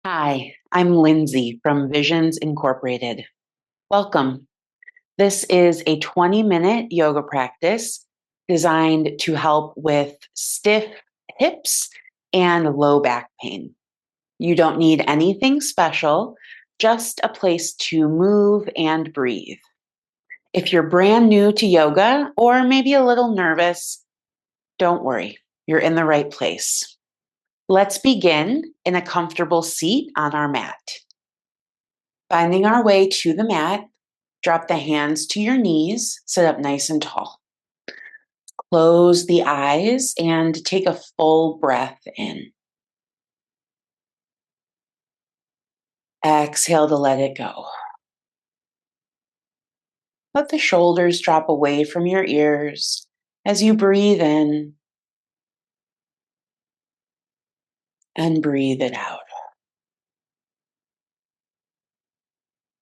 Hi, I'm Lindsay from Visions Incorporated. Welcome. This is a 20-minute yoga practice designed to help with stiff hips and low back pain. You don't need anything special, just a place to move and breathe. If you're brand new to yoga or maybe a little nervous, don't worry, you're in the right place. Let's begin in a comfortable seat on our mat. Finding our way to the mat, drop the hands to your knees, sit up nice and tall. Close the eyes and take a full breath in. Exhale to let it go. Let the shoulders drop away from your ears as you breathe in and breathe it out.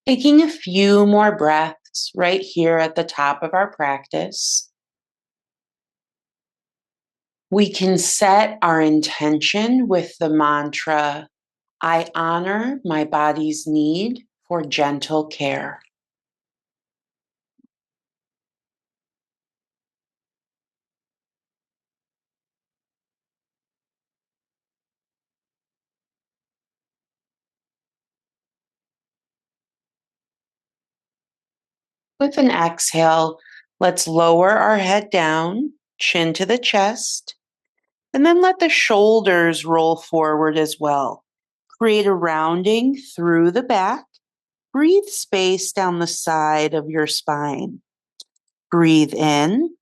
Taking a few more breaths right here at the top of our practice. We can set our intention with the mantra, I honor my body's need for gentle care. With an exhale, let's lower our head down, chin to the chest, and then let the shoulders roll forward as well. Create a rounding through the back. Breathe space down the side of your spine. Breathe in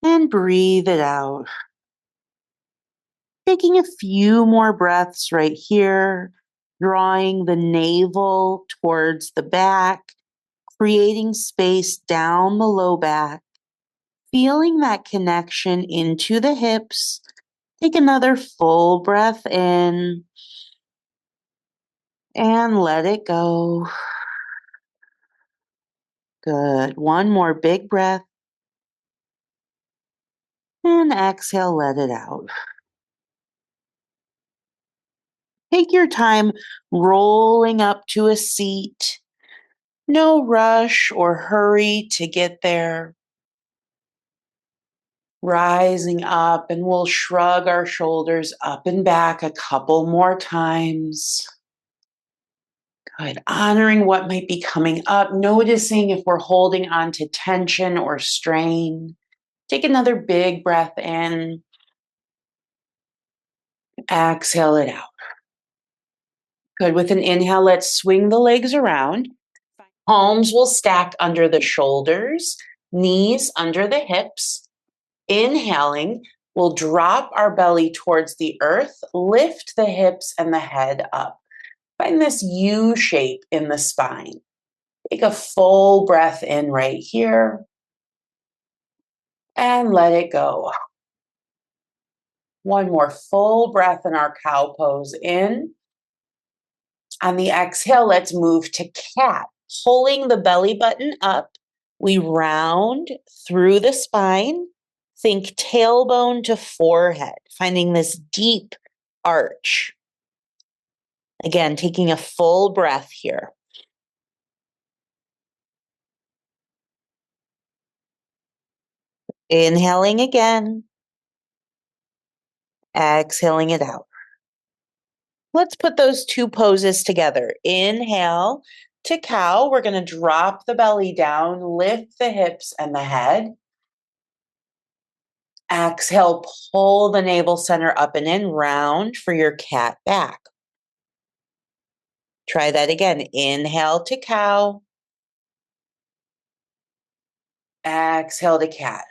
and breathe it out. Taking a few more breaths right here, drawing the navel towards the back, creating space down the low back, feeling that connection into the hips. Take another full breath in and let it go. Good. One more big breath and exhale, let it out. Take your time rolling up to a seat. No rush or hurry to get there. Rising up, and we'll shrug our shoulders up and back a couple more times. Good. Honoring what might be coming up, noticing if we're holding on to tension or strain. Take another big breath in. Exhale it out. Good. With an inhale, let's swing the legs around. Palms will stack under the shoulders, knees under the hips. Inhaling, we'll drop our belly towards the earth, lift the hips and the head up. Find this U shape in the spine. Take a full breath in right here and let it go. One more full breath in our cow pose in. On the exhale, let's move to cat. Pulling the belly button up, we round through the spine. Think tailbone to forehead, finding this deep arch. Again, taking a full breath here. Inhaling again. Exhaling it out. Let's put those two poses together. Inhale to cow. We're going to drop the belly down, lift the hips and the head. Exhale, pull the navel center up and in, round for your cat back. Try that again. Inhale to cow. Exhale to cat.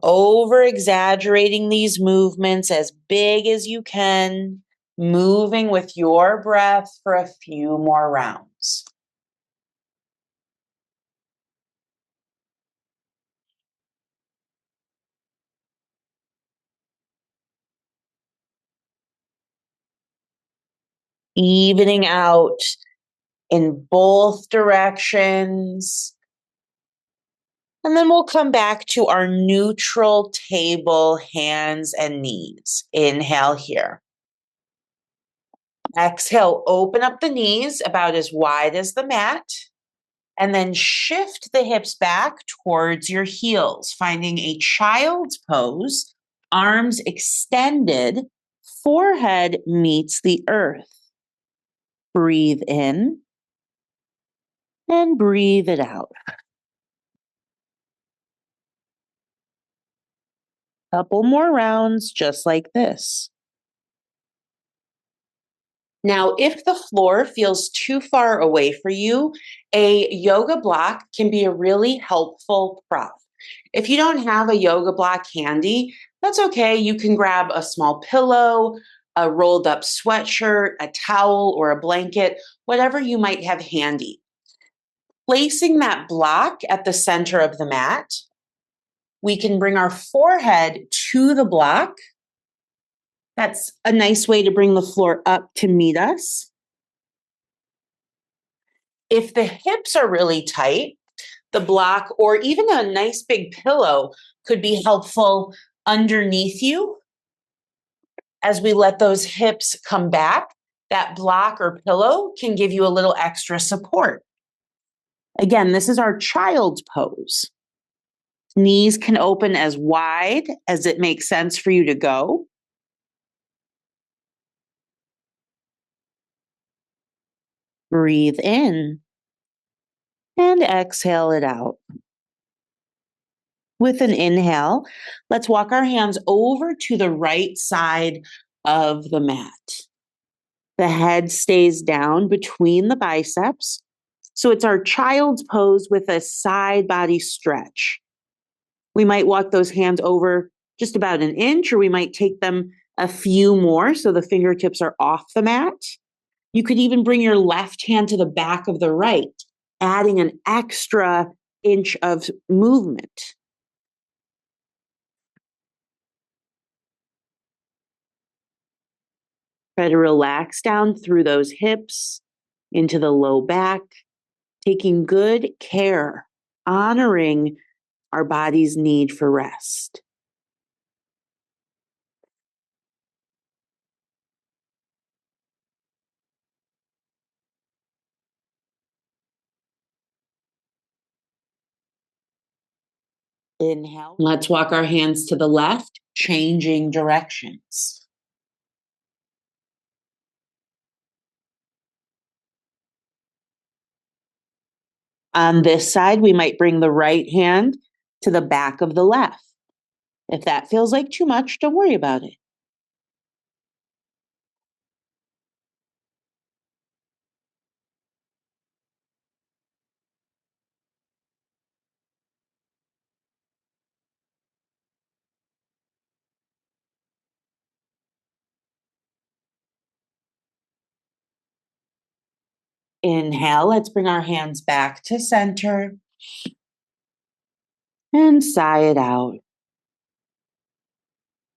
Over exaggerating these movements as big as you can, moving with your breath for a few more rounds. Evening out in both directions. And then we'll come back to our neutral table, hands and knees. Inhale here. Exhale, open up the knees about as wide as the mat, and then shift the hips back towards your heels, finding a child's pose, arms extended, forehead meets the earth. Breathe in and breathe it out. Couple more rounds just like this. Now, if the floor feels too far away for you, a yoga block can be a really helpful prop. If you don't have a yoga block handy, that's okay. You can grab a small pillow, a rolled up sweatshirt, a towel, or a blanket, whatever you might have handy. Placing that block at the center of the mat, we can bring our forehead to the block. That's a nice way to bring the floor up to meet us. If the hips are really tight, the block or even a nice big pillow could be helpful underneath you. As we let those hips come back, that block or pillow can give you a little extra support. Again, this is our child's pose. Knees can open as wide as it makes sense for you to go. Breathe in and exhale it out. With an inhale, let's walk our hands over to the right side of the mat. The head stays down between the biceps. So it's our child's pose with a side body stretch. We might walk those hands over just about an inch, or we might take them a few more so the fingertips are off the mat. You could even bring your left hand to the back of the right, adding an extra inch of movement. Try to relax down through those hips, into the low back, taking good care, honoring our body's need for rest. Inhale. Let's walk our hands to the left, changing directions. On this side, we might bring the right hand to the back of the left. If that feels like too much, don't worry about it. Inhale, let's bring our hands back to center and sigh it out.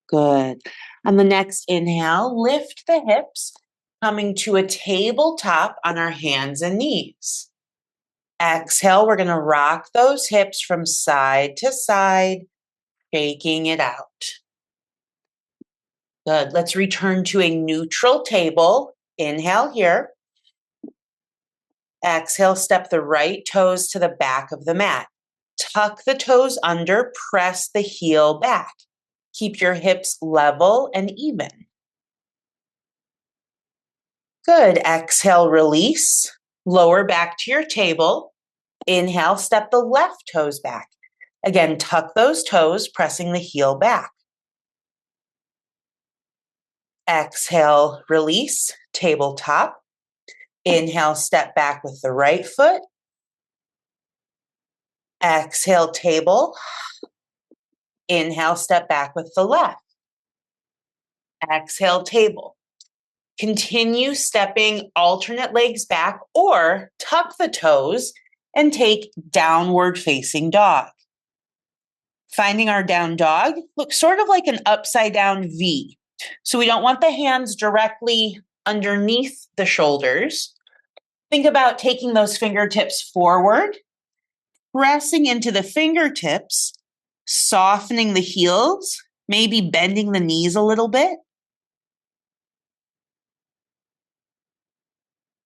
Good. On the next inhale, lift the hips, coming to a tabletop on our hands and knees. Exhale, we're going to rock those hips from side to side, shaking it out. Good. Let's return to a neutral table. Inhale here. Exhale, step the right toes to the back of the mat. Tuck the toes under, press the heel back. Keep your hips level and even. Good. Exhale, release. Lower back to your table. Inhale, step the left toes back. Again, tuck those toes, pressing the heel back. Exhale, release, tabletop. Inhale, step back with the right foot. Exhale, table. Inhale, step back with the left. Exhale, table. Continue stepping alternate legs back or tuck the toes and take downward facing dog. Finding our down dog looks sort of like an upside down V. So we don't want the hands directly underneath the shoulders. Think about taking those fingertips forward, pressing into the fingertips, softening the heels, maybe bending the knees a little bit.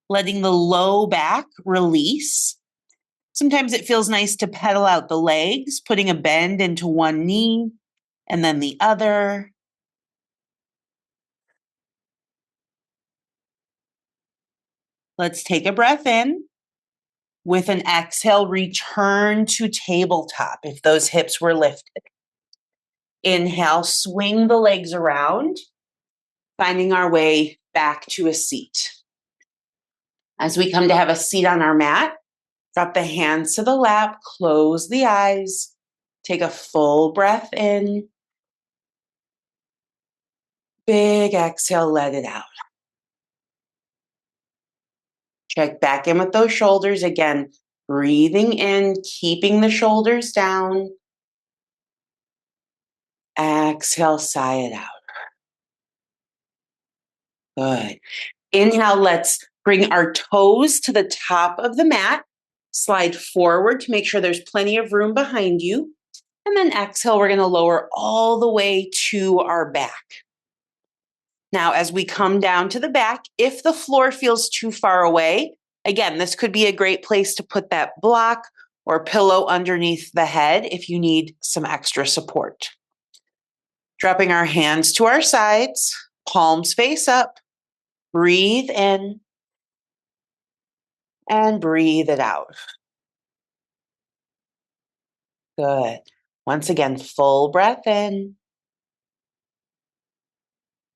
letting the low back release. Sometimes it feels nice to pedal out the legs, putting a bend into one knee and then the other. Let's take a breath in. With an exhale, return to tabletop if those hips were lifted. Inhale, swing the legs around, finding our way back to a seat. As we come to have a seat on our mat, drop the hands to the lap, close the eyes, take a full breath in. Big exhale, let it out. Check back in with those shoulders. Again, breathing in, keeping the shoulders down. Exhale, sigh it out. Good. Inhale, let's bring our toes to the top of the mat. Slide forward to make sure there's plenty of room behind you. And then exhale, we're going to lower all the way to our back. Now, as we come down to the back, if the floor feels too far away, again, this could be a great place to put that block or pillow underneath the head if you need some extra support. Dropping our hands to our sides, palms face up, breathe in and breathe it out. Good. Once again, full breath in.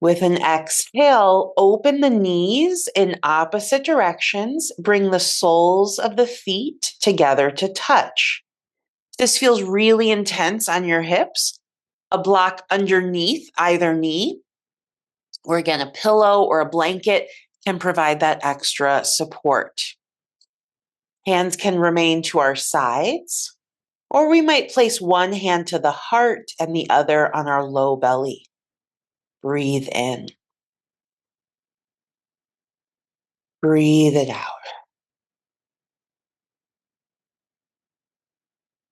With an exhale, open the knees in opposite directions. Bring the soles of the feet together to touch. This feels really intense on your hips. A block underneath either knee, or again, a pillow or a blanket can provide that extra support. Hands can remain to our sides, or we might place one hand to the heart and the other on our low belly. Breathe in. Breathe it out.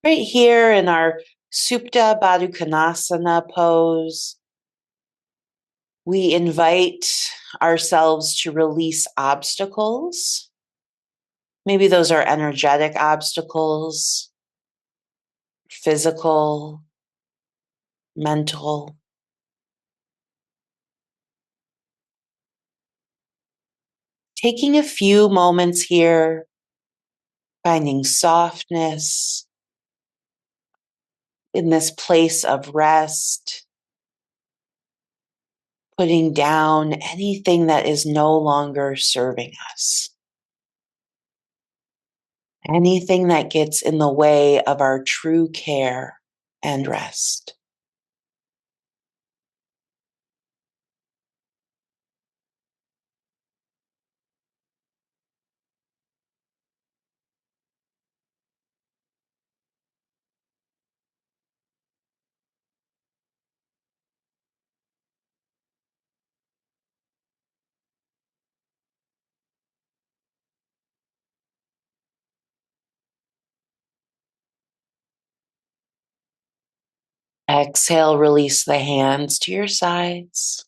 Right here in our Supta Baddha Konasana pose, we invite ourselves to release obstacles. Maybe those are energetic obstacles, physical, mental. Taking a few moments here, finding softness in this place of rest, putting down anything that is no longer serving us. Anything that gets in the way of our true care and rest. Exhale, release the hands to your sides.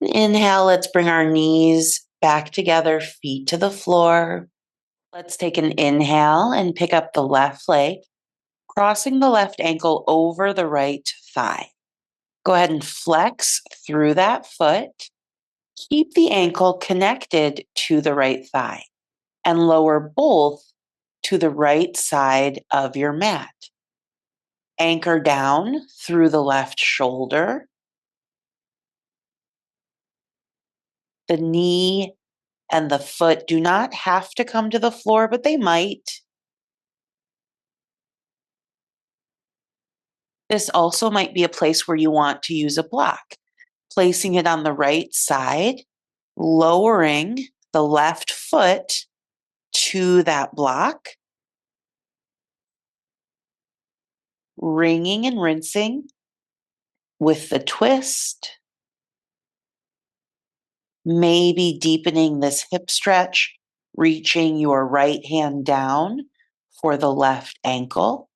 Inhale, let's bring our knees back together, feet to the floor. Let's take an inhale and pick up the left leg, crossing the left ankle over the right thigh. Go ahead and flex through that foot. Keep the ankle connected to the right thigh and lower both to the right side of your mat. Anchor down through the left shoulder. The knee and the foot do not have to come to the floor, but they might. This also might be a place where you want to use a block. Placing it on the right side, lowering the left foot to that block, wringing and rinsing with the twist, maybe deepening this hip stretch, reaching your right hand down for the left ankle.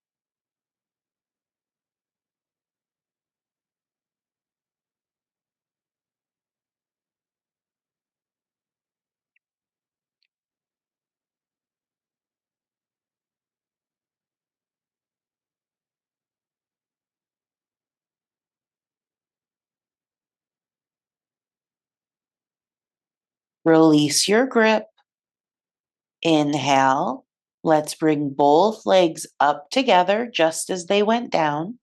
Release your grip. Inhale. Let's bring both legs up together just as they went down.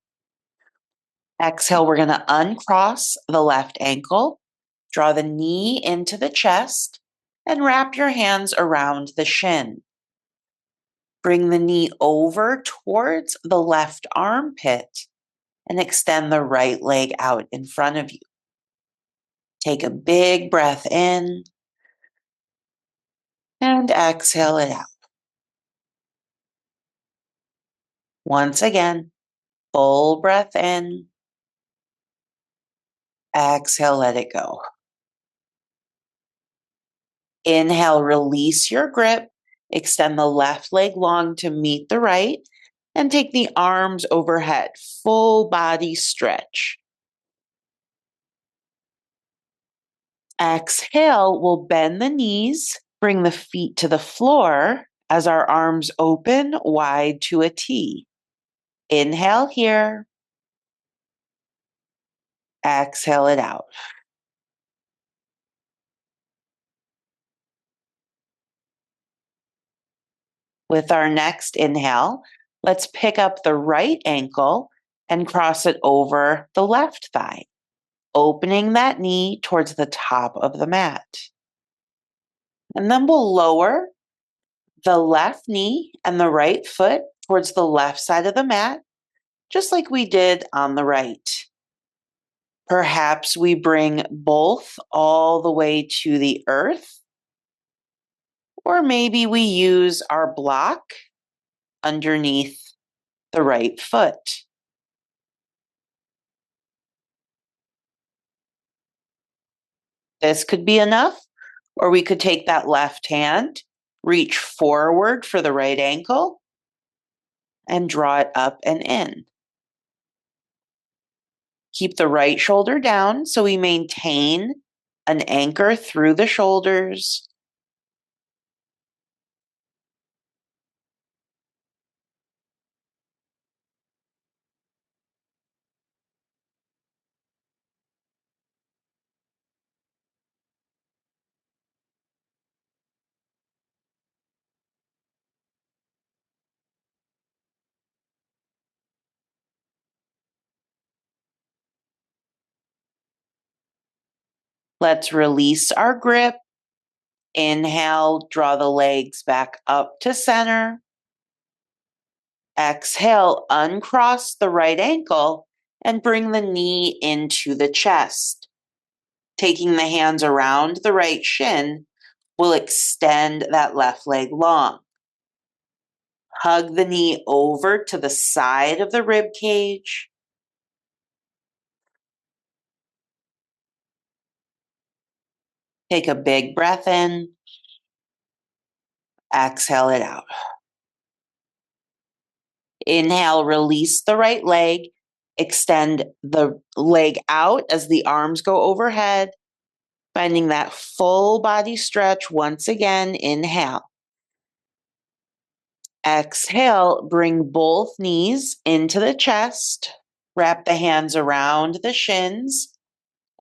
Exhale, we're going to uncross the left ankle, draw the knee into the chest, and wrap your hands around the shin. Bring the knee over towards the left armpit and extend the right leg out in front of you. Take a big breath in and exhale it out. Once again, full breath in, exhale, let it go. Inhale, release your grip, extend the left leg long to meet the right, and take the arms overhead, full body stretch. Exhale, we'll bend the knees, bring the feet to the floor as our arms open wide to a T. Inhale here. Exhale it out. With our next inhale, let's pick up the right ankle and cross it over the left thigh, opening that knee towards the top of the mat. And then we'll lower the left knee and the right foot towards the left side of the mat, just like we did on the right. Perhaps we bring both all the way to the earth, or maybe we use our block underneath the right foot. This could be enough, or we could take that left hand, reach forward for the right ankle, and draw it up and in. Keep the right shoulder down so we maintain an anchor through the shoulders. Let's release our grip. Inhale, draw the legs back up to center. Exhale, uncross the right ankle and bring the knee into the chest. Taking the hands around the right shin will extend that left leg long. Hug the knee over to the side of the rib cage. Take a big breath in. Exhale it out. Inhale, release the right leg. Extend the leg out as the arms go overhead, finding that full body stretch once again. Inhale. Exhale, bring both knees into the chest. Wrap the hands around the shins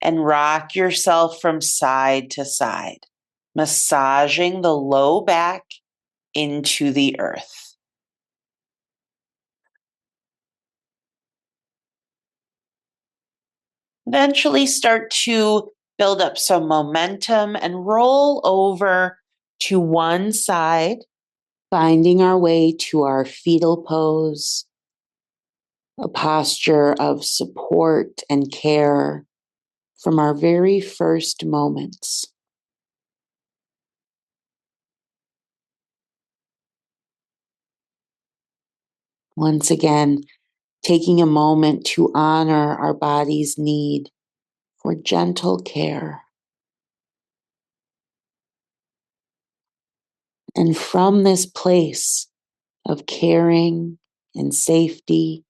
and rock yourself from side to side, massaging the low back into the earth. Eventually start to build up some momentum and roll over to one side, finding our way to our fetal pose, a posture of support and care from our very first moments. Once again, taking a moment to honor our body's need for gentle care. And from this place of caring and safety,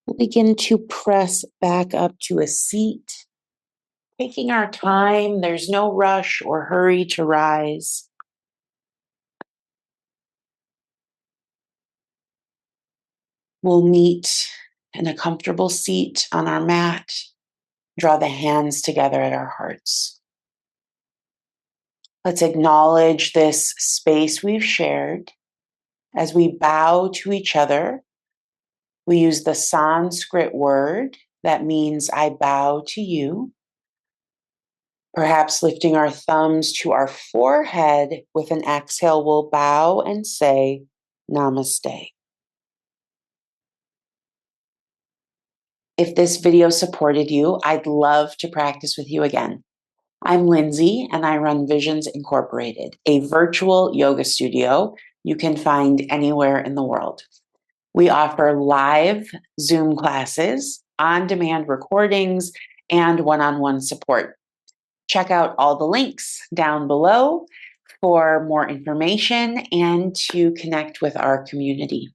we'll begin to press back up to a seat, taking our time. There's no rush or hurry to rise. We'll meet in a comfortable seat on our mat, draw the hands together at our hearts. Let's acknowledge this space we've shared. As we bow to each other, we use the Sanskrit word that means I bow to you. Perhaps lifting our thumbs to our forehead with an exhale, we'll bow and say namaste. If this video supported you, I'd love to practice with you again. I'm Lindsay, and I run Visions Incorporated, a virtual yoga studio you can find anywhere in the world. We offer live Zoom classes, on-demand recordings, and one-on-one support. Check out all the links down below for more information and to connect with our community.